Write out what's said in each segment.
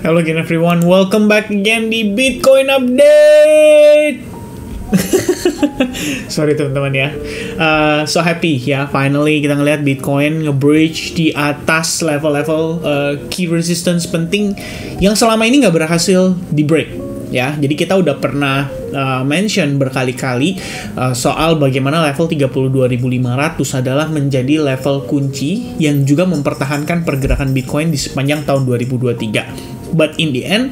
Hello again everyone, welcome back again di Bitcoin Update. Sorry teman-teman ya. So happy ya, finally kita ngelihat Bitcoin nge-breach di atas level-level key resistance penting yang selama ini nggak berhasil di-break ya. Jadi kita udah pernah mention berkali-kali soal bagaimana level 32.500 adalah menjadi level kunci yang juga mempertahankan pergerakan Bitcoin di sepanjang tahun 2023. But in the end,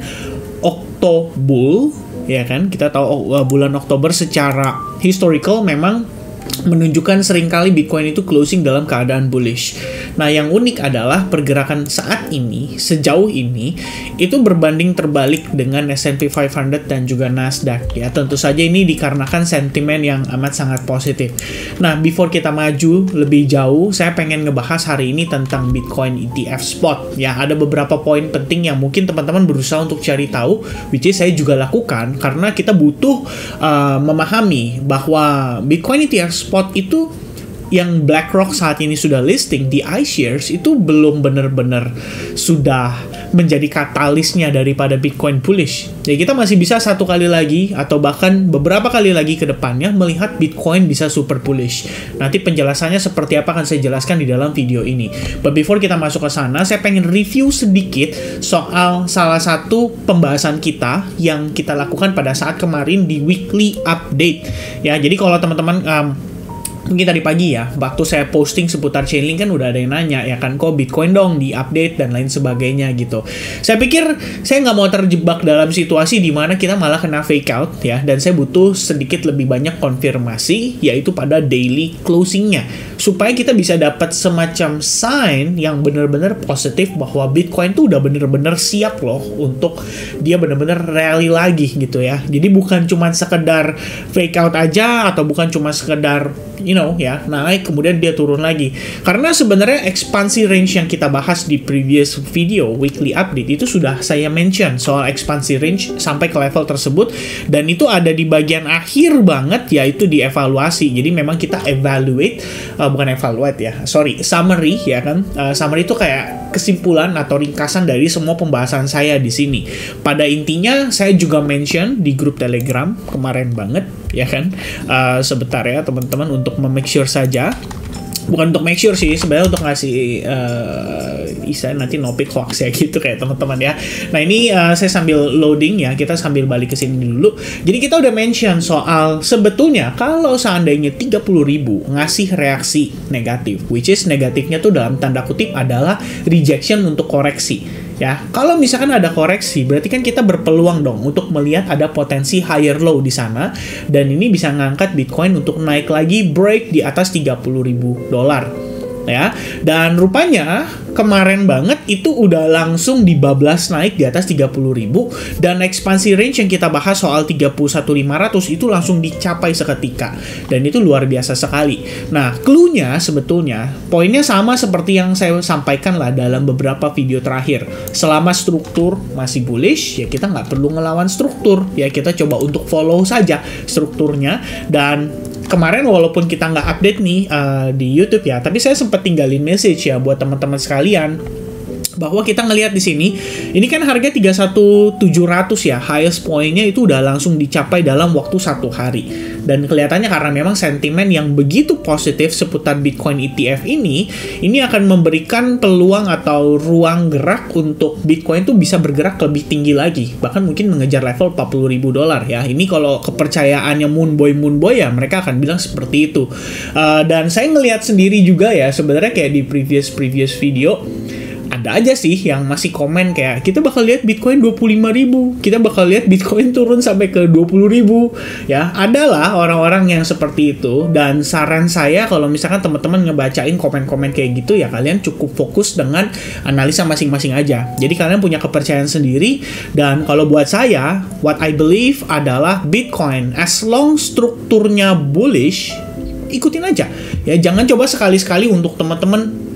Oktober, ya kan, kita tahu bulan Oktober secara historical memang menunjukkan seringkali Bitcoin itu closing dalam keadaan bullish. Nah, yang unik adalah pergerakan saat ini, sejauh ini, itu berbanding terbalik dengan S&P 500 dan juga Nasdaq. Ya, tentu saja ini dikarenakan sentimen yang amat sangat positif. Nah, before kita maju lebih jauh, saya pengen ngebahas hari ini tentang Bitcoin ETF Spot. Ya, ada beberapa poin penting yang mungkin teman-teman berusaha untuk cari tahu, which is saya juga lakukan, karena kita butuh memahami bahwa Bitcoin ETF Spot itu yang BlackRock saat ini sudah listing di iShares itu belum benar-benar sudah menjadi katalisnya daripada Bitcoin bullish. Jadi kita masih bisa satu kali lagi atau bahkan beberapa kali lagi ke depannya melihat Bitcoin bisa super bullish. Nanti penjelasannya seperti apa akan saya jelaskan di dalam video ini. But before kita masuk ke sana, saya pengen review sedikit soal salah satu pembahasan kita yang kita lakukan pada saat kemarin di weekly update. Ya, jadi kalau teman-teman mungkin tadi pagi ya, waktu saya posting seputar Chainlink kan udah ada yang nanya, ya kan, kok Bitcoin dong di update dan lain sebagainya gitu. Saya pikir saya nggak mau terjebak dalam situasi di mana kita malah kena fake out ya, dan saya butuh sedikit lebih banyak konfirmasi, yaitu pada daily closingnya, supaya kita bisa dapat semacam sign yang benar-benar positif bahwa Bitcoin tuh udah benar-benar siap loh untuk dia benar-benar rally lagi gitu ya. Jadi bukan cuma sekedar fake out aja, atau bukan cuma sekedar ya, naik kemudian dia turun lagi. Karena sebenarnya ekspansi range yang kita bahas di previous video weekly update itu sudah saya mention soal ekspansi range sampai ke level tersebut, dan itu ada di bagian akhir banget, yaitu di evaluasi. Jadi memang kita summary ya kan. Summary itu kayak kesimpulan atau ringkasan dari semua pembahasan saya di sini. Pada intinya saya juga mention di grup Telegram kemarin banget ya kan. Sebentar ya teman-teman, untuk make sure saja, bukan untuk make sure sih, sebenarnya untuk ngasih Isa nanti nopik hoax ya gitu kayak teman-teman ya. Nah ini saya sambil loading ya, kita sambil balik ke sini dulu. Jadi kita udah mention soal sebetulnya kalau seandainya 30.000 ngasih reaksi negatif, which is negatifnya tuh dalam tanda kutip adalah rejection untuk koreksi. Ya, kalau misalkan ada koreksi, berarti kan kita berpeluang dong untuk melihat ada potensi higher low di sana, dan ini bisa ngangkat Bitcoin untuk naik lagi, break di atas $30.000 ya. Dan rupanya kemarin banget itu udah langsung dibablas naik di atas 30.000, dan ekspansi range yang kita bahas soal 31.500 itu langsung dicapai seketika, dan itu luar biasa sekali. Nah, clue-nya sebetulnya poinnya sama seperti yang saya sampaikan lah dalam beberapa video terakhir. Selama struktur masih bullish, ya kita nggak perlu ngelawan struktur, ya kita coba untuk follow saja strukturnya. Dan kemarin walaupun kita nggak update nih di YouTube ya, tapi saya sempat tinggalin message ya buat teman-teman sekalian, bahwa kita ngelihat di sini, ini kan harga 31.700 ya, highest point-nya itu udah langsung dicapai dalam waktu 1 hari. Dan kelihatannya karena memang sentimen yang begitu positif seputar Bitcoin ETF ini akan memberikan peluang atau ruang gerak untuk Bitcoin tuh bisa bergerak lebih tinggi lagi, bahkan mungkin mengejar level $40.000 ya. Ini kalau kepercayaannya Moonboy ya, mereka akan bilang seperti itu. Dan saya ngelihat sendiri juga ya, sebenarnya kayak di previous video, ada aja sih yang masih komen kayak, kita bakal lihat Bitcoin 25.000, kita bakal lihat Bitcoin turun sampai ke 20.000 ya. Adalah orang-orang yang seperti itu, dan saran saya kalau misalkan teman-teman ngebacain komen-komen kayak gitu ya, kalian cukup fokus dengan analisa masing-masing aja. Jadi kalian punya kepercayaan sendiri, dan kalau buat saya, what I believe adalah Bitcoin as long strukturnya bullish, ikutin aja ya. Jangan coba sekali-sekali untuk teman-teman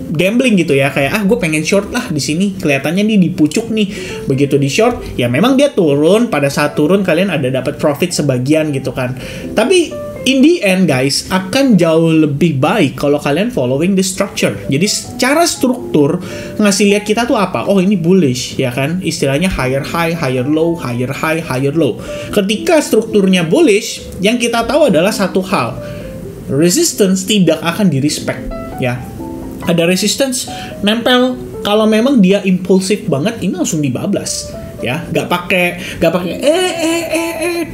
gambling gitu ya, kayak gue pengen short lah di sini, kelihatannya nih di pucuk nih, begitu di short ya memang dia turun, pada saat turun kalian ada dapat profit sebagian gitu kan, tapi in the end guys, akan jauh lebih baik kalau kalian following the structure. Jadi secara struktur ngasih lihat kita tuh apa? Oh, ini bullish, ya kan? Istilahnya higher high, higher low, higher high, higher low. Ketika strukturnya bullish, yang kita tahu adalah satu hal. Resistance tidak akan di-respect, ya. Ada resistance nempel, kalau memang dia impulsif banget, ini langsung dibablas. Ya, nggak pakai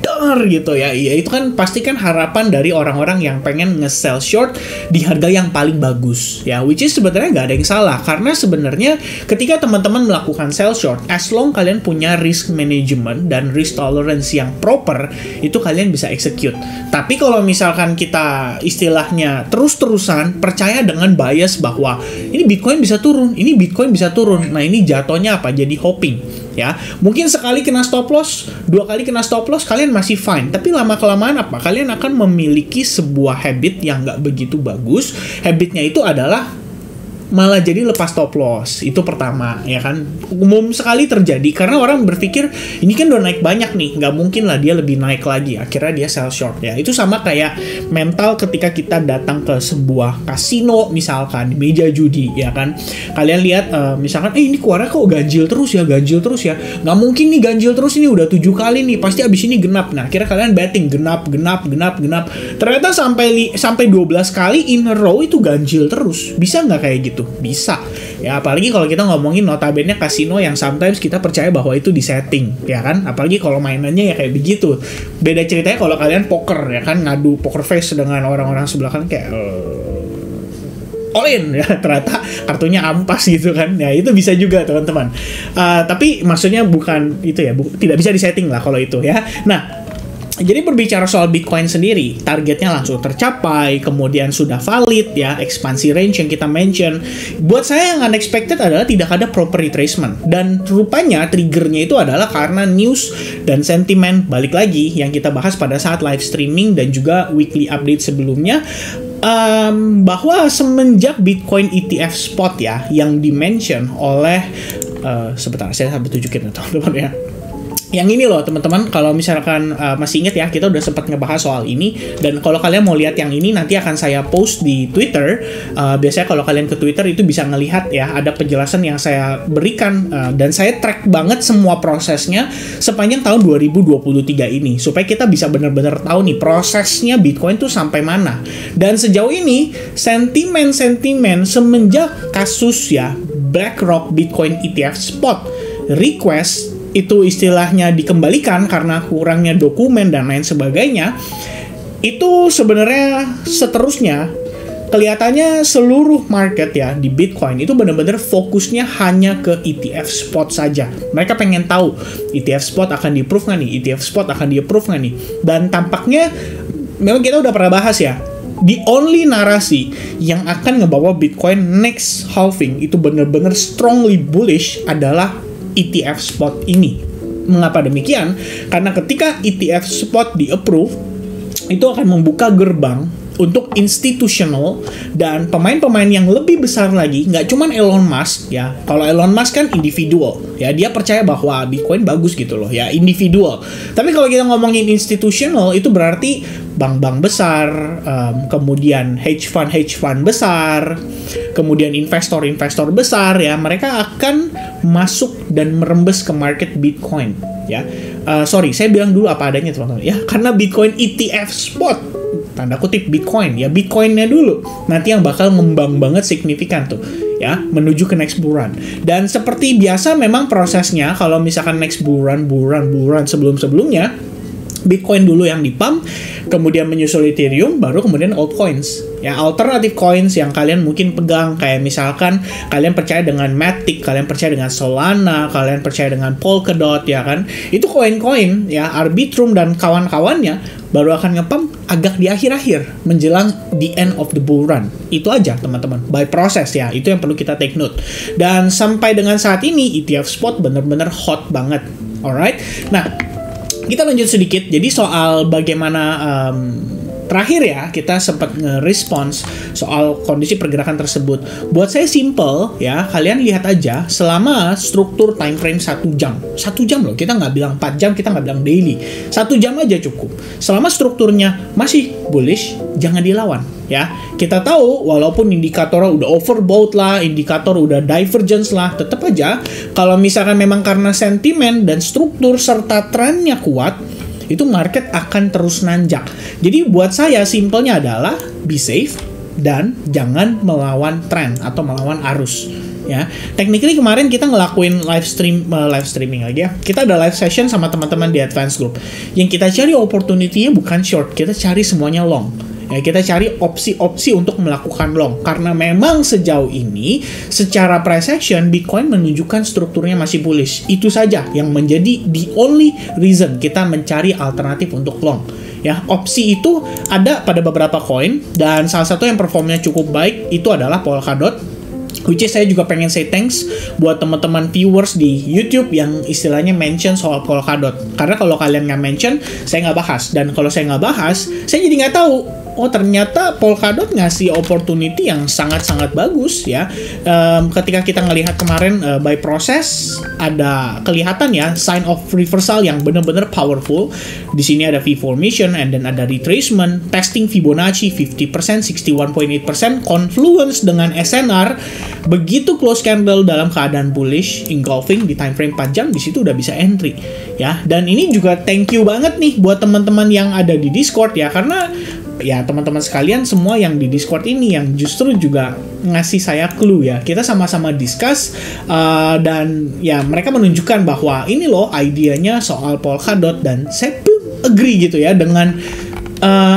dar gitu ya. Iya, itu kan pasti kan harapan dari orang-orang yang pengen nge-sell short di harga yang paling bagus ya, which is sebenarnya nggak ada yang salah, karena sebenarnya ketika teman-teman melakukan sell short, as long kalian punya risk management dan risk tolerance yang proper, itu kalian bisa execute. Tapi kalau misalkan kita istilahnya terus-terusan percaya dengan bias bahwa ini Bitcoin bisa turun, ini Bitcoin bisa turun, nah ini jatuhnya apa? Jadi hopping. Ya, mungkin sekali kena stop loss, 2 kali kena stop loss, kalian masih fine. Tapi lama-kelamaan apa? Kalian akan memiliki sebuah habit yang nggak begitu bagus. Habitnya itu adalah malah jadi lepas stop loss. Itu pertama, ya kan? Umum sekali terjadi, karena orang berpikir, ini kan udah naik banyak nih, nggak mungkin lah dia lebih naik lagi. Akhirnya dia sell short, ya. Itu sama kayak mental ketika kita datang ke sebuah kasino, misalkan, meja judi, ya kan? Kalian lihat, misalkan, ini keluarnya kok ganjil terus ya. Nggak mungkin nih ganjil terus, ini udah 7 kali nih, pasti abis ini genap. Nah, akhirnya kalian betting, genap. Ternyata sampai 12 kali in a row itu ganjil terus. Bisa nggak kayak gitu? Bisa ya, apalagi kalau kita ngomongin notabene kasino yang sometimes kita percaya bahwa itu disetting, ya kan, apalagi kalau mainannya ya kayak begitu. Beda ceritanya kalau kalian poker, ya kan, ngadu poker face dengan orang-orang sebelah kan kayak all in ya, ternyata kartunya ampas gitu kan. Ya itu bisa juga teman-teman, tapi maksudnya bukan itu ya, tidak bisa disetting lah kalau itu ya. Nah, jadi berbicara soal Bitcoin sendiri, targetnya langsung tercapai, kemudian sudah valid ya, ekspansi range yang kita mention. Buat saya yang unexpected adalah tidak ada proper retracement. Dan rupanya triggernya itu adalah karena news dan sentimen, balik lagi yang kita bahas pada saat live streaming dan juga weekly update sebelumnya, bahwa semenjak Bitcoin ETF spot ya, yang dimention oleh, sebentar saya sampai tunjukin teman-teman ya. Yang ini loh teman-teman, kalau misalkan masih ingat ya, kita udah sempat ngebahas soal ini. Dan kalau kalian mau lihat yang ini, nanti akan saya post di Twitter. Biasanya kalau kalian ke Twitter itu bisa ngelihat ya, ada penjelasan yang saya berikan. Dan saya track banget semua prosesnya sepanjang tahun 2023 ini, supaya kita bisa benar-benar tahu nih prosesnya Bitcoin tuh sampai mana. Dan sejauh ini, sentimen-sentimen semenjak kasus ya BlackRock Bitcoin ETF spot request itu istilahnya dikembalikan karena kurangnya dokumen dan lain sebagainya, itu sebenarnya seterusnya kelihatannya seluruh market ya di Bitcoin itu benar-benar fokusnya hanya ke ETF spot saja. Mereka pengen tahu ETF spot akan di-approve nggak nih, ETF spot akan di-approve nggak nih. Dan tampaknya memang kita udah pernah bahas ya, the only narasi yang akan ngebawa Bitcoin next halving itu benar-benar strongly bullish adalah ETF spot ini. Mengapa demikian? Karena ketika ETF spot di-approve, itu akan membuka gerbang untuk institutional dan pemain-pemain yang lebih besar lagi. Nggak cuman Elon Musk ya. Kalau Elon Musk kan individual ya, dia percaya bahwa Bitcoin bagus gitu loh ya, individual. Tapi kalau kita ngomongin institutional, itu berarti bank-bank besar, kemudian hedge fund besar, kemudian investor-investor besar ya, mereka akan masuk dan merembes ke market Bitcoin ya. Sorry, saya bilang dulu apa adanya teman-teman ya, karena Bitcoin ETF spot, tanda kutip Bitcoin ya, Bitcoinnya dulu nanti yang bakal ngembang banget signifikan tuh ya, menuju ke next bull run. Dan seperti biasa memang prosesnya, kalau misalkan next bull run sebelum-sebelumnya, Bitcoin dulu yang dipump, kemudian menyusul Ethereum, baru kemudian altcoins. Ya, alternative coins yang kalian mungkin pegang, kayak misalkan kalian percaya dengan Matic, kalian percaya dengan Solana, kalian percaya dengan Polkadot, ya kan? Itu koin-koin, ya, Arbitrum dan kawan-kawannya baru akan ngepump agak di akhir-akhir, menjelang the end of the bull run. Itu aja, teman-teman. By process, ya. Itu yang perlu kita take note. Dan sampai dengan saat ini, ETF spot bener-bener hot banget. Alright? Nah, kita lanjut sedikit. Jadi soal bagaimana terakhir ya, kita sempat nge-response soal kondisi pergerakan tersebut. Buat saya simple ya, kalian lihat aja selama struktur time frame 1 jam. 1 jam loh, kita nggak bilang 4 jam, kita nggak bilang daily. 1 jam aja cukup. Selama strukturnya masih bullish, jangan dilawan ya. Kita tahu walaupun indikatornya udah overbought lah, indikator udah divergence lah, tetap aja kalau misalkan memang karena sentimen dan struktur serta trennya kuat, itu market akan terus nanjak. Jadi buat saya simpelnya adalah be safe dan jangan melawan tren atau melawan arus ya. Technically kemarin kita ngelakuin live streaming lagi ya. Kita ada live session sama teman-teman di Advance Group. Yang kita cari opportunity-nya bukan short, kita cari semuanya long. Ya, kita cari opsi-opsi untuk melakukan long. Karena memang sejauh ini, secara price action, Bitcoin menunjukkan strukturnya masih bullish. Itu saja yang menjadi the only reason kita mencari alternatif untuk long. Ya, opsi itu ada pada beberapa coin, dan salah satu yang performnya cukup baik itu adalah Polkadot. Which is saya juga pengen say thanks buat teman-teman viewers di YouTube yang istilahnya mention soal Polkadot. Karena kalau kalian nggak mention, saya nggak bahas. Dan kalau saya nggak bahas, saya jadi nggak tahu. Oh ternyata Polkadot ngasih opportunity yang sangat-sangat bagus ya. Ketika kita ngelihat kemarin by process, ada kelihatan ya sign of reversal yang benar-benar powerful. Di sini ada V formation and then ada retracement, testing Fibonacci 50%, 61.8%, confluence dengan SNR. Begitu close candle dalam keadaan bullish, engulfing di time frame 4 jam, di situ udah bisa entry ya. Dan ini juga thank you banget nih buat teman-teman yang ada di Discord ya, karena ya teman-teman sekalian semua yang di Discord ini yang justru juga ngasih saya clue ya. Kita sama-sama discuss dan ya mereka menunjukkan bahwa ini loh idenya soal Polkadot, dan saya pun agree gitu ya dengan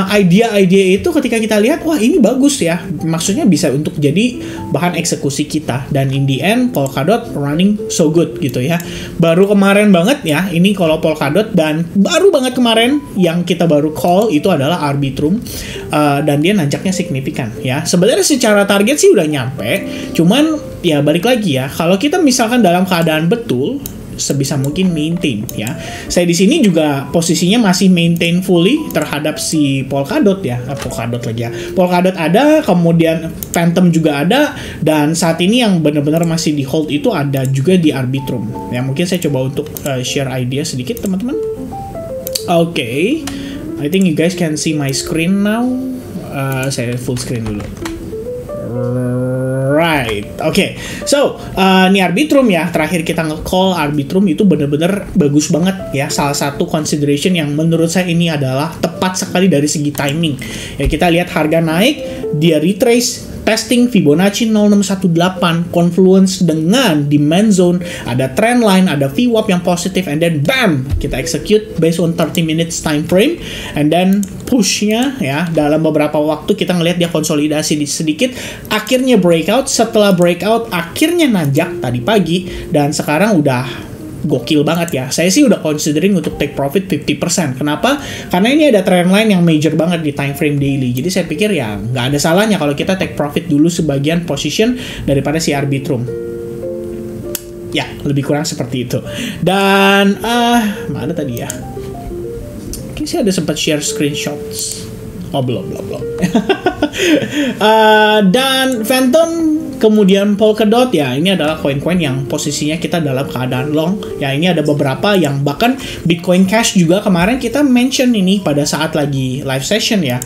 idea-idea itu. Ketika kita lihat, wah ini bagus ya, maksudnya bisa untuk jadi bahan eksekusi kita, dan in the end Polkadot running so good gitu ya. Baru kemarin banget ya ini kalau Polkadot, dan baru banget kemarin yang kita baru call itu adalah Arbitrum, dan dia nanjaknya signifikan ya. Sebenarnya secara target sih udah nyampe, cuman ya balik lagi ya, kalau kita misalkan dalam keadaan betul, sebisa mungkin maintain ya. Saya di sini juga posisinya masih maintain fully terhadap si Polkadot ya. Polkadot lagi ya. Polkadot ada, kemudian Phantom juga ada, dan saat ini yang benar-benar masih di hold itu ada juga di Arbitrum. Ya mungkin saya coba untuk share idea sedikit teman-teman. Oke. I think you guys can see my screen now. Saya full screen dulu. Right, oke. So, ini Arbitrum ya. Terakhir kita nge-call Arbitrum itu bener-bener bagus banget ya. Salah satu consideration yang menurut saya ini adalah tepat sekali dari segi timing. Ya, kita lihat harga naik, dia retrace, testing Fibonacci 0618, confluence dengan demand zone, ada trend line, ada VWAP yang positif, and then bam, kita execute based on 30 minutes time frame, and then pushnya ya, dalam beberapa waktu kita ngelihat dia konsolidasi sedikit, akhirnya breakout, setelah breakout akhirnya nanjak tadi pagi, dan sekarang udah gokil banget ya. Saya sih udah considering untuk take profit 50%. Kenapa? Karena ini ada trend line yang major banget di time frame daily. Jadi saya pikir ya nggak ada salahnya kalau kita take profit dulu sebagian position daripada si Arbitrum. Ya, lebih kurang seperti itu. Dan mana tadi ya? Mungkin saya ada sempat share screenshots. Oh, belum. Dan Phantom, kemudian Polkadot ya, ini adalah koin-koin yang posisinya kita dalam keadaan long. Ya, ini ada beberapa yang bahkan Bitcoin Cash juga kemarin kita mention ini pada saat lagi live session ya.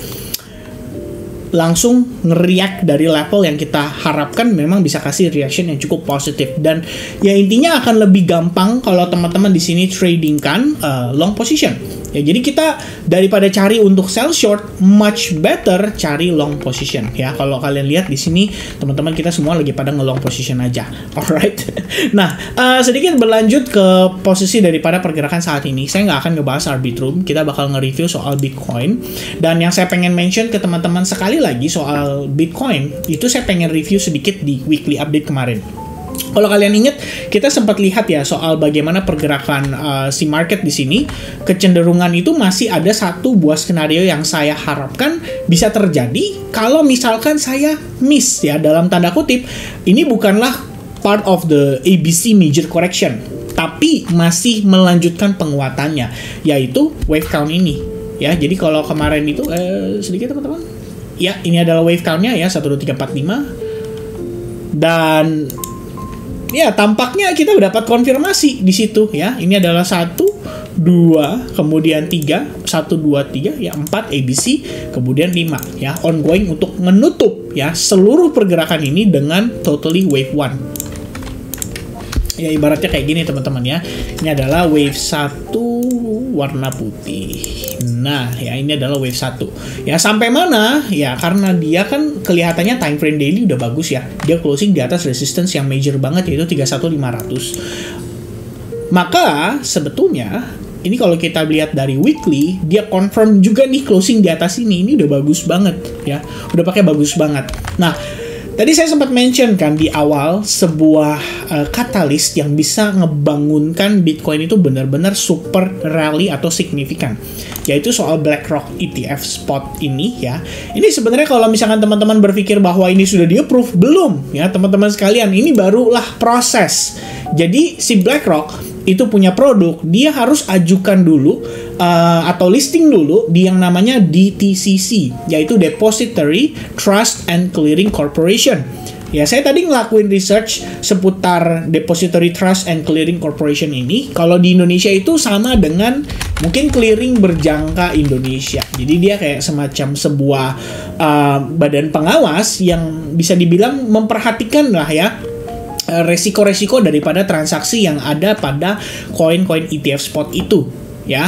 Langsung nge-react dari level yang kita harapkan, memang bisa kasih reaction yang cukup positif. Dan ya intinya akan lebih gampang kalau teman-teman di sini trading kan long position. Ya, jadi kita daripada cari untuk sell short, much better cari long position ya. Kalau kalian lihat di sini teman-teman kita semua lagi pada nge-long position aja. Alright. Nah, sedikit berlanjut ke posisi daripada pergerakan saat ini. Saya nggak akan ngebahas Arbitrum, kita bakal nge-review soal Bitcoin. Dan yang saya pengen mention ke teman-teman sekali lagi soal Bitcoin, itu saya pengen review sedikit di weekly update kemarin. Kalau kalian ingat, kita sempat lihat ya soal bagaimana pergerakan si market di sini. Kecenderungan itu masih ada satu buah skenario yang saya harapkan bisa terjadi kalau misalkan saya miss ya, dalam tanda kutip. Ini bukanlah part of the ABC major correction, tapi masih melanjutkan penguatannya, yaitu wave count ini. ya. Jadi kalau kemarin itu sedikit teman-teman. Ya, ini adalah wave count-nya ya 1 2 3 4 5. Dan ya tampaknya kita dapat konfirmasi di situ ya. Ini adalah 1 2 kemudian 3 1 2 3 ya 4 ABC kemudian 5 ya, ongoing untuk menutup ya seluruh pergerakan ini dengan totally wave 1. Ya ibaratnya kayak gini teman-teman ya. Ini adalah wave 1 warna putih. Nah, ya ini adalah wave 1. Ya sampai mana? Ya karena dia kan kelihatannya time frame daily udah bagus ya. Dia closing di atas resistance yang major banget yaitu 31500. Maka sebetulnya ini kalau kita lihat dari weekly, dia confirm juga nih closing di atas ini. Ini udah bagus banget ya. Udah pakai bagus banget. Nah, tadi saya sempat mention kan di awal sebuah katalis yang bisa ngebangunkan Bitcoin itu benar-benar super rally atau signifikan, yaitu soal BlackRock ETF spot ini ya. Ini sebenarnya kalau misalkan teman-teman berpikir bahwa ini sudah di-approve, belum ya teman-teman sekalian. Ini barulah proses. Jadi si BlackRock itu punya produk, dia harus ajukan dulu atau listing dulu di yang namanya DTCC, yaitu Depository Trust and Clearing Corporation. Ya, saya tadi ngelakuin research seputar Depository Trust and Clearing Corporation ini. Kalau di Indonesia itu sama dengan mungkin clearing berjangka Indonesia. Jadi dia kayak semacam sebuah badan pengawas yang bisa dibilang memperhatikan lah ya resiko-resiko daripada transaksi yang ada pada koin-koin ETF spot itu ya,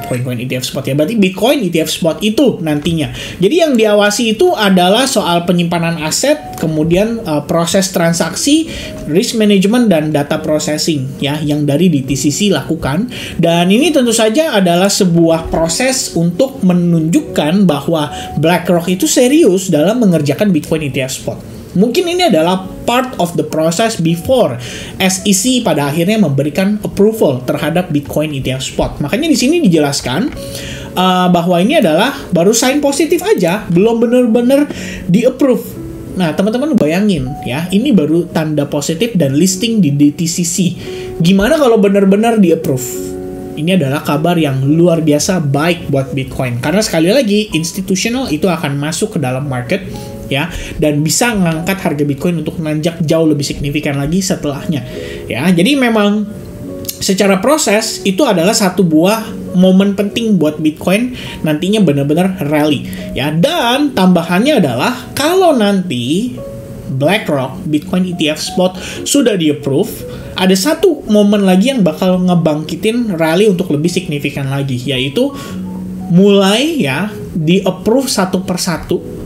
koin-koin ETF spot ya, berarti Bitcoin ETF spot itu nantinya. Jadi yang diawasi itu adalah soal penyimpanan aset, kemudian proses transaksi, risk management dan data processing ya yang dari DTCC lakukan. Dan ini tentu saja adalah sebuah proses untuk menunjukkan bahwa BlackRock itu serius dalam mengerjakan Bitcoin ETF spot. Mungkin ini adalah part of the process before SEC pada akhirnya memberikan approval terhadap Bitcoin ETF spot. Makanya di sini dijelaskan bahwa ini adalah baru sign positif aja, belum benar-benar di-approve. Nah, teman-teman bayangin ya, ini baru tanda positif dan listing di DTCC. Gimana kalau benar-benar di-approve? Ini adalah kabar yang luar biasa baik buat Bitcoin. Karena sekali lagi, institutional itu akan masuk ke dalam market ya, dan bisa ngangkat harga Bitcoin untuk nanjak jauh lebih signifikan lagi setelahnya ya. Jadi memang secara proses itu adalah satu buah momen penting buat Bitcoin nantinya benar-benar rally ya. Dan tambahannya adalah kalau nanti BlackRock Bitcoin ETF spot sudah di-approve, ada satu momen lagi yang bakal ngebangkitin rally untuk lebih signifikan lagi, yaitu mulai ya di-approve satu persatu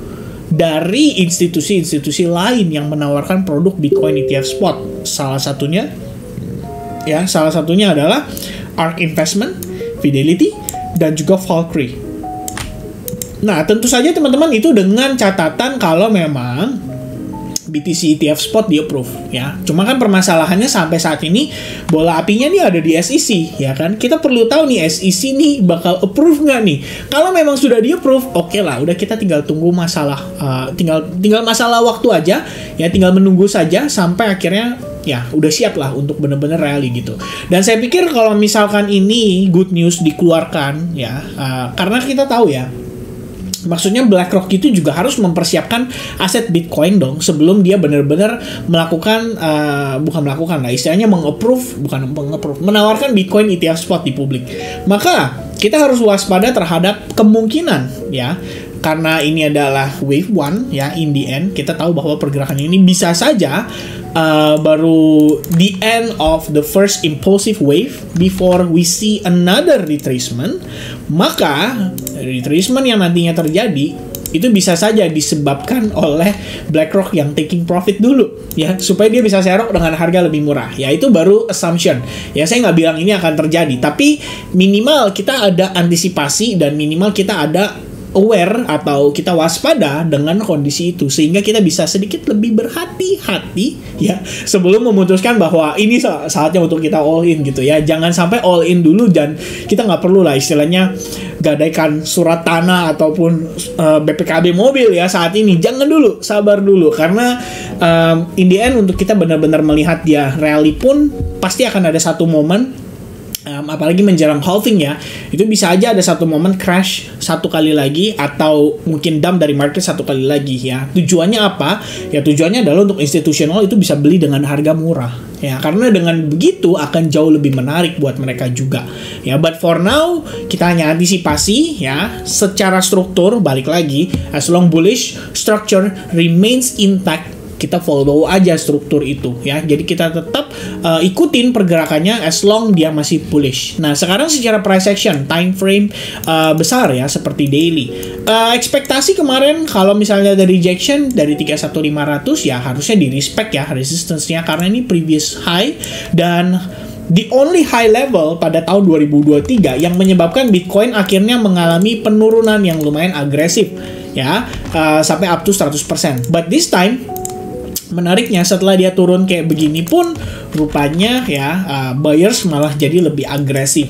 dari institusi-institusi lain yang menawarkan produk Bitcoin ETF spot. Salah satunya adalah ARK Investment, Fidelity, dan juga Valkyrie. Nah, tentu saja teman-teman itu dengan catatan kalau memang BTC ETF spot di approve ya. Cuma kan permasalahannya sampai saat ini bola apinya nih ada di SEC ya kan. Kita perlu tahu nih SEC nih bakal approve nggak nih. Kalau memang sudah di approve, oke lah, udah kita tinggal tunggu masalah tinggal masalah waktu aja ya, tinggal menunggu saja sampai akhirnya ya udah siap lah untuk bener-bener rally gitu. Dan saya pikir kalau misalkan ini good news dikeluarkan ya, karena kita tahu ya, maksudnya BlackRock itu juga harus mempersiapkan aset Bitcoin dong sebelum dia benar-benar menawarkan Bitcoin ETF spot di publik. Maka kita harus waspada terhadap kemungkinan ya, karena ini adalah wave 1 ya, in the end kita tahu bahwa pergerakan ini bisa saja baru the end of the first impulsive wave before we see another retracement. Maka retracement yang nantinya terjadi itu bisa saja disebabkan oleh BlackRock yang taking profit dulu ya, supaya dia bisa serok dengan harga lebih murah ya. Itu baru assumption ya, saya nggak bilang ini akan terjadi, tapi minimal kita ada antisipasi dan minimal kita ada aware atau kita waspada dengan kondisi itu, sehingga kita bisa sedikit lebih berhati-hati ya sebelum memutuskan bahwa ini saatnya untuk kita all in gitu ya. Jangan sampai all in dulu dan kita nggak perlu lah istilahnya gadaikan surat tanah ataupun BPKB mobil ya saat ini. Jangan dulu, sabar dulu, karena in the end untuk kita benar-benar melihat dia rally pun pasti akan ada satu momen apalagi menjelang halving ya, itu bisa aja ada satu momen crash satu kali lagi atau mungkin dump dari market satu kali lagi ya. Tujuannya apa? Ya tujuannya adalah untuk institusional itu bisa beli dengan harga murah ya, karena dengan begitu akan jauh lebih menarik buat mereka juga ya. But for now kita hanya antisipasi ya. Secara struktur balik lagi, as long bullish structure remains intact, kita follow aja struktur itu ya. Jadi kita tetap ikutin pergerakannya as long dia masih bullish. Nah, sekarang secara price action, time frame besar ya seperti daily. Ekspektasi kemarin kalau misalnya ada rejection dari 31500 ya harusnya di respect ya resistance-nya, karena ini previous high dan the only high level pada tahun 2023 yang menyebabkan Bitcoin akhirnya mengalami penurunan yang lumayan agresif ya, sampai up to 100%. But this time menariknya setelah dia turun kayak begini pun rupanya ya buyers malah jadi lebih agresif.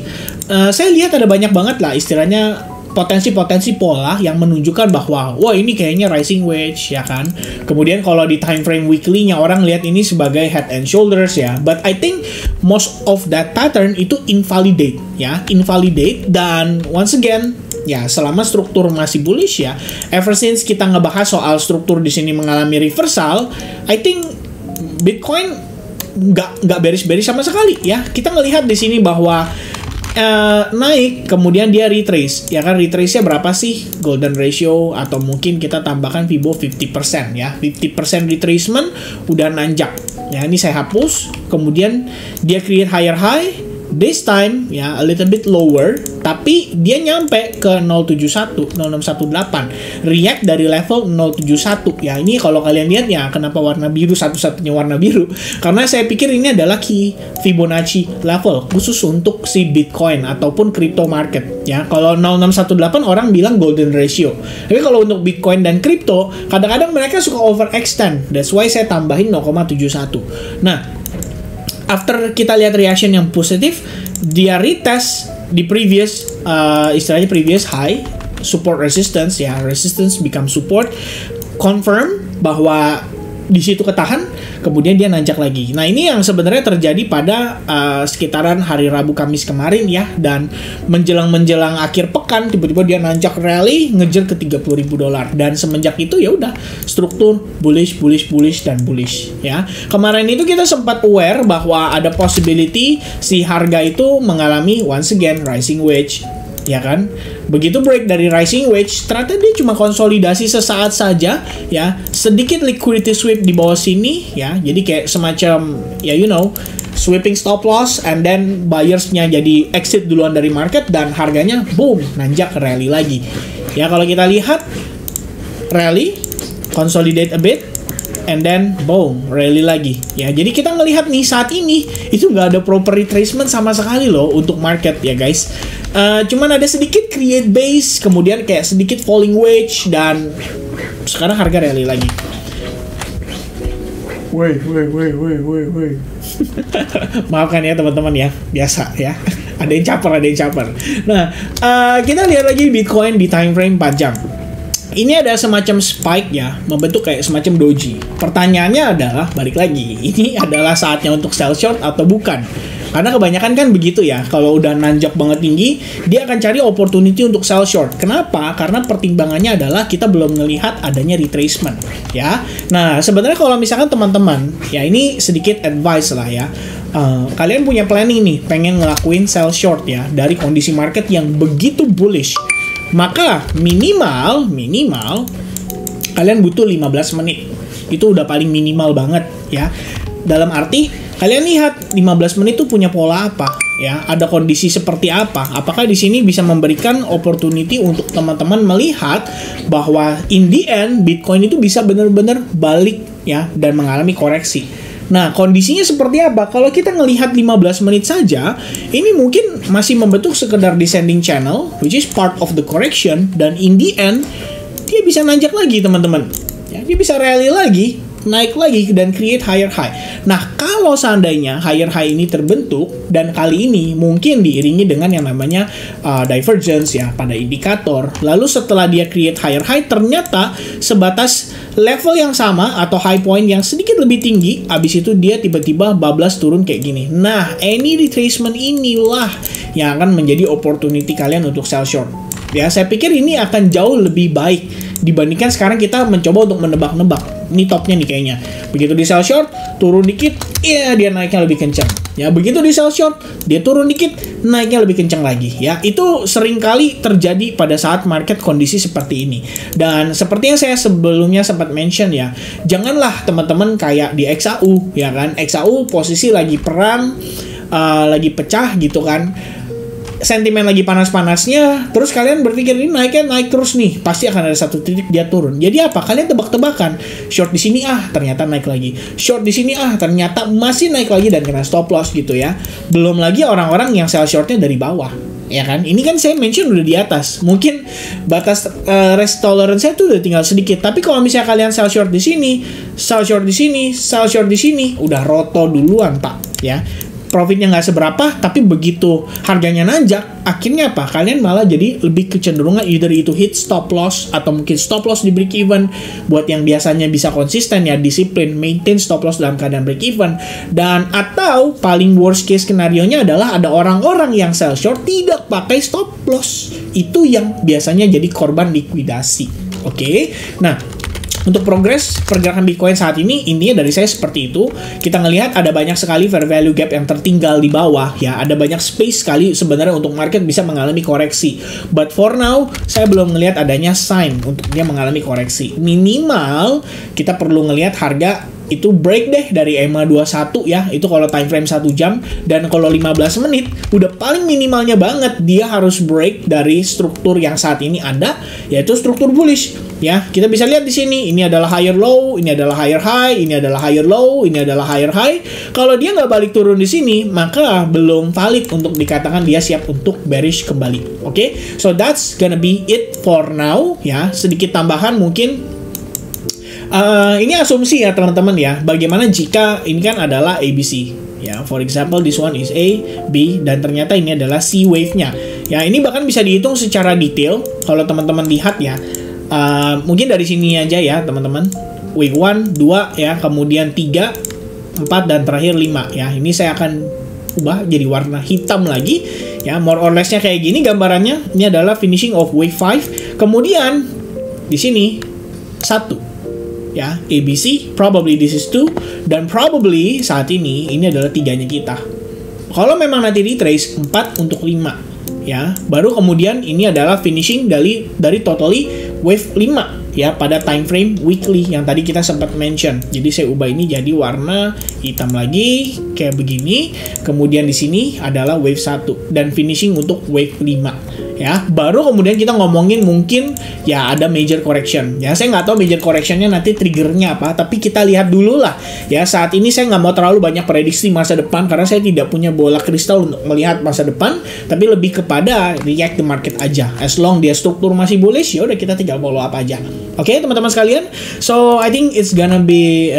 Saya lihat ada banyak banget lah istilahnya potensi-potensi pola yang menunjukkan bahwa wah ini kayaknya rising wedge ya kan. Kemudian kalau di time frame weekly-nya orang lihat ini sebagai head and shoulders ya. But I think most of that pattern itu invalidate ya, invalidate. Dan once again ya selama struktur masih bullish ya, ever since kita ngebahas soal struktur di sini mengalami reversal, I think Bitcoin nggak bearish sama sekali ya. Kita ngelihat di sini bahwa naik kemudian dia retrace ya kan. Retrace-nya berapa sih golden ratio, atau mungkin kita tambahkan Fibo 50% ya, 50% retracement udah nanjak ya. Ini saya hapus, kemudian dia create higher high. This time ya a little bit lower, tapi dia nyampe ke 071, 0618, react dari level 071 ya. Ini kalau kalian lihat ya, kenapa warna biru satu-satunya warna biru, karena saya pikir ini adalah key Fibonacci level khusus untuk si Bitcoin ataupun crypto market ya. Kalau 0618 orang bilang golden ratio, tapi kalau untuk Bitcoin dan crypto kadang-kadang mereka suka overextend, that's why saya tambahin 0,71. Nah, after kita lihat reaction yang positif, dia retest di previous istilahnya previous high, support resistance ya, resistance become support, confirm bahwa di situ ketahan, kemudian dia nanjak lagi. Nah, ini yang sebenarnya terjadi pada sekitaran hari Rabu Kamis kemarin ya, dan menjelang akhir pekan tiba-tiba dia nanjak rally ngejar ke $30.000, dan semenjak itu ya udah struktur bullish dan bullish ya. Kemarin itu kita sempat aware bahwa ada possibility si harga itu mengalami once again rising wedge ya kan. Begitu break dari rising wedge, ternyata dia cuma konsolidasi sesaat saja ya, sedikit liquidity sweep di bawah sini ya. Jadi kayak semacam ya sweeping stop loss, and then buyersnya jadi exit duluan dari market, dan harganya boom nanjak rally lagi ya. Kalau kita lihat rally, consolidate a bit, and then boom rally lagi ya. Jadi kita ngelihat nih saat ini itu nggak ada proper retracement sama sekali loh untuk market ya guys. Cuman ada sedikit create base, kemudian kayak sedikit falling wedge, dan sekarang harga rally lagi. Woi. Maafkan ya teman-teman ya, biasa ya. Ada yang caper. Nah, kita lihat lagi Bitcoin di time frame 4 jam. Ini ada semacam spike ya, membentuk kayak semacam doji. Pertanyaannya adalah, balik lagi, ini adalah saatnya untuk sell short atau bukan? Karena kebanyakan kan begitu ya, kalau udah nanjak banget tinggi, dia akan cari opportunity untuk sell short. Kenapa? Karena pertimbangannya adalah kita belum melihat adanya retracement ya. Nah, sebenarnya kalau misalkan teman-teman, ya ini sedikit advice lah ya. Kalian punya planning nih, pengen ngelakuin sell short ya, dari kondisi market yang begitu bullish, maka minimal kalian butuh 15 menit. Itu udah paling minimal banget ya. Dalam arti kalian lihat 15 menit itu punya pola apa ya, ada kondisi seperti apa. Apakah di sini bisa memberikan opportunity untuk teman-teman melihat bahwa in the end Bitcoin itu bisa benar-benar balik ya dan mengalami koreksi. Nah, kondisinya seperti apa? Kalau kita ngelihat 15 menit saja, ini mungkin masih membentuk sekedar descending channel, which is part of the correction, dan in the end, dia bisa nanjak lagi, teman-teman. Ya, dia bisa rally lagi, naik lagi, dan create higher high. Nah, kalau seandainya higher high ini terbentuk, dan kali ini mungkin diiringi dengan yang namanya divergence ya, pada indikator. Lalu setelah dia create higher high, ternyata sebatas level yang sama atau high point yang sedikit lebih tinggi, abis itu dia tiba-tiba bablas turun kayak gini. Nah, any retracement inilah yang akan menjadi opportunity kalian untuk sell short. Ya, saya pikir ini akan jauh lebih baik dibandingkan sekarang kita mencoba untuk menebak-nebak. Ini topnya nih kayaknya. Begitu di sell short, turun dikit, dia naiknya lebih kencang. Ya, begitu di sell short, dia turun dikit, naiknya lebih kencang lagi. Ya, itu sering kali terjadi pada saat market kondisi seperti ini. Dan seperti yang saya sebelumnya sempat mention ya, janganlah teman-teman kayak di XAU, ya kan? XAU posisi lagi perang, lagi pecah gitu kan. Sentimen lagi panas-panasnya, terus kalian berpikir ini naik terus nih, pasti akan ada satu titik dia turun. Jadi apa? Kalian tebak-tebakan, short di sini ternyata naik lagi, short di sini ternyata masih naik lagi dan kena stop loss gitu ya. Belum lagi orang-orang yang sell shortnya dari bawah, ya kan? Ini kan saya mention udah di atas, mungkin batas risk tolerance saya tuh udah tinggal sedikit. Tapi kalau misalnya kalian sell short di sini, sell short di sini, sell short di sini, udah roto duluan pak, ya. Profitnya nggak seberapa, tapi begitu harganya nanjak, akhirnya apa? Kalian malah jadi lebih kecenderungan either itu hit stop loss, atau mungkin stop loss di break even. Buat yang biasanya bisa konsisten ya, disiplin, maintain stop loss dalam keadaan break even. Dan atau paling worst case skenario-nya adalah ada orang-orang yang sell short tidak pakai stop loss. Itu yang biasanya jadi korban likuidasi. Oke? Nah, untuk progres pergerakan Bitcoin saat ini, intinya dari saya seperti itu. Kita ngelihat ada banyak sekali fair value gap yang tertinggal di bawah, ya. Ada banyak space sekali sebenarnya untuk market bisa mengalami koreksi. But for now, saya belum ngelihat adanya sign untuk dia mengalami koreksi. Minimal, kita perlu ngelihat harga itu break deh dari EMA 21 ya, itu kalau time frame 1 jam, dan kalau 15 menit udah paling minimalnya banget dia harus break dari struktur yang saat ini ada, yaitu struktur bullish ya. Kita bisa lihat di sini, ini adalah higher low, ini adalah higher high, ini adalah higher low, ini adalah higher high. Kalau dia nggak balik turun di sini, maka belum valid untuk dikatakan dia siap untuk bearish kembali. Oke, so that's gonna be it for now ya. Sedikit tambahan mungkin. Ini asumsi ya teman-teman ya. Bagaimana jika ini kan adalah ABC ya. For example, this one is A, B, dan ternyata ini adalah C wave-nya. Ya, ini bahkan bisa dihitung secara detail kalau teman-teman lihat ya. Mungkin dari sini aja ya teman-teman. Wave 1, 2 ya, kemudian 3, 4, dan terakhir 5 ya. Ini saya akan ubah jadi warna hitam lagi ya. More or less-nya kayak gini gambarannya. Ini adalah finishing of wave 5. Kemudian di sini 1 ya, ABC, probably this is 2, dan probably saat ini adalah 3-nya kita. Kalau memang nanti retrace 4 untuk 5 ya, baru kemudian ini adalah finishing dari totally wave 5 ya, pada time frame weekly yang tadi kita sempat mention. Jadi saya ubah ini jadi warna hitam lagi kayak begini. Kemudian di sini adalah wave 1 dan finishing untuk wave 5 ya. Baru kemudian kita ngomongin mungkin ya ada major correction ya. Saya nggak tahu major correctionnya nanti triggernya apa, tapi kita lihat dulu lah ya. Saat ini saya nggak mau terlalu banyak prediksi masa depan karena saya tidak punya bola kristal untuk melihat masa depan, tapi lebih kepada react the market aja. As long dia struktur masih bullish, ya udah kita tinggal follow up aja. Oke, teman-teman sekalian. So I think it's gonna be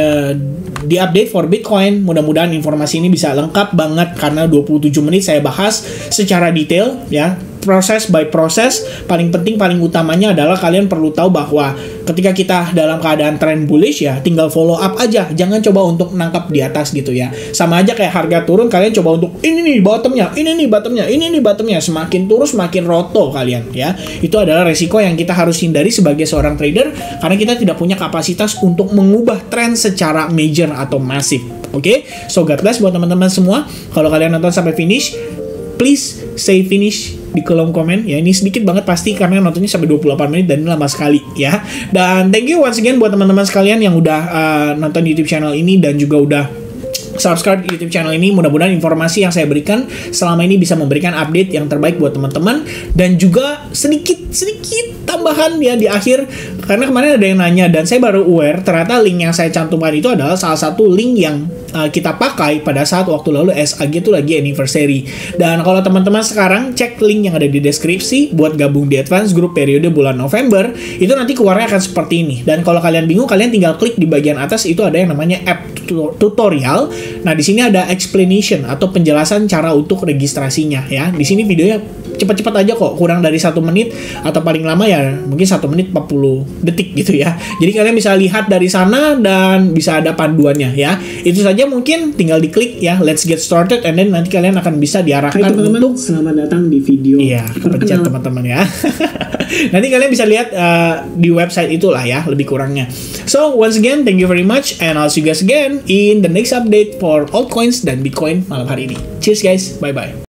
di update for Bitcoin. Mudah-mudahan informasi ini bisa lengkap banget karena 27 menit saya bahas secara detail ya. Proses by proses, paling penting, paling utamanya adalah kalian perlu tahu bahwa ketika kita dalam keadaan trend bullish ya, tinggal follow up aja, jangan coba untuk nangkap di atas gitu ya. Sama aja kayak harga turun, kalian coba untuk ini nih bottomnya, ini nih bottomnya, ini nih bottomnya, semakin turun semakin roto kalian ya. Itu adalah resiko yang kita harus hindari sebagai seorang trader karena kita tidak punya kapasitas untuk mengubah trend secara major atau masif. Oke, so God bless buat teman-teman semua. Kalau kalian nonton sampai finish, please say finish di kolom komen ya. Ini sedikit banget pasti karena nontonnya sampai 28 menit dan ini lama sekali ya. Dan thank you once again buat teman-teman sekalian yang udah nonton YouTube channel ini dan juga udah subscribe YouTube channel ini. Mudah-mudahan informasi yang saya berikan selama ini bisa memberikan update yang terbaik buat teman-teman, dan juga sedikit tambahan ya di akhir, karena kemarin ada yang nanya dan saya baru aware ternyata link yang saya cantumkan itu adalah salah satu link yang kita pakai pada saat waktu lalu SAG itu lagi anniversary. Dan kalau teman-teman sekarang cek link yang ada di deskripsi buat gabung di advance group periode bulan November, itu nanti keluarnya akan seperti ini. Dan kalau kalian bingung, kalian tinggal klik di bagian atas, itu ada yang namanya app tutorial. Nah, di sini ada explanation atau penjelasan cara untuk registrasinya ya. Di sini videonya cepat-cepat aja kok, kurang dari 1 menit atau paling lama ya mungkin 1 menit 40 detik gitu ya. Jadi kalian bisa lihat dari sana dan bisa ada panduannya ya. Itu saja, mungkin tinggal diklik ya, let's get started, and then nanti kalian akan bisa diarahkan untuk selamat datang di video. Iya, pencet teman-teman ya. Nanti kalian bisa lihat di website itulah ya lebih kurangnya. So once again, thank you very much, and I'll see you guys again in the next update for altcoins dan Bitcoin malam hari ini. Cheers guys, bye bye.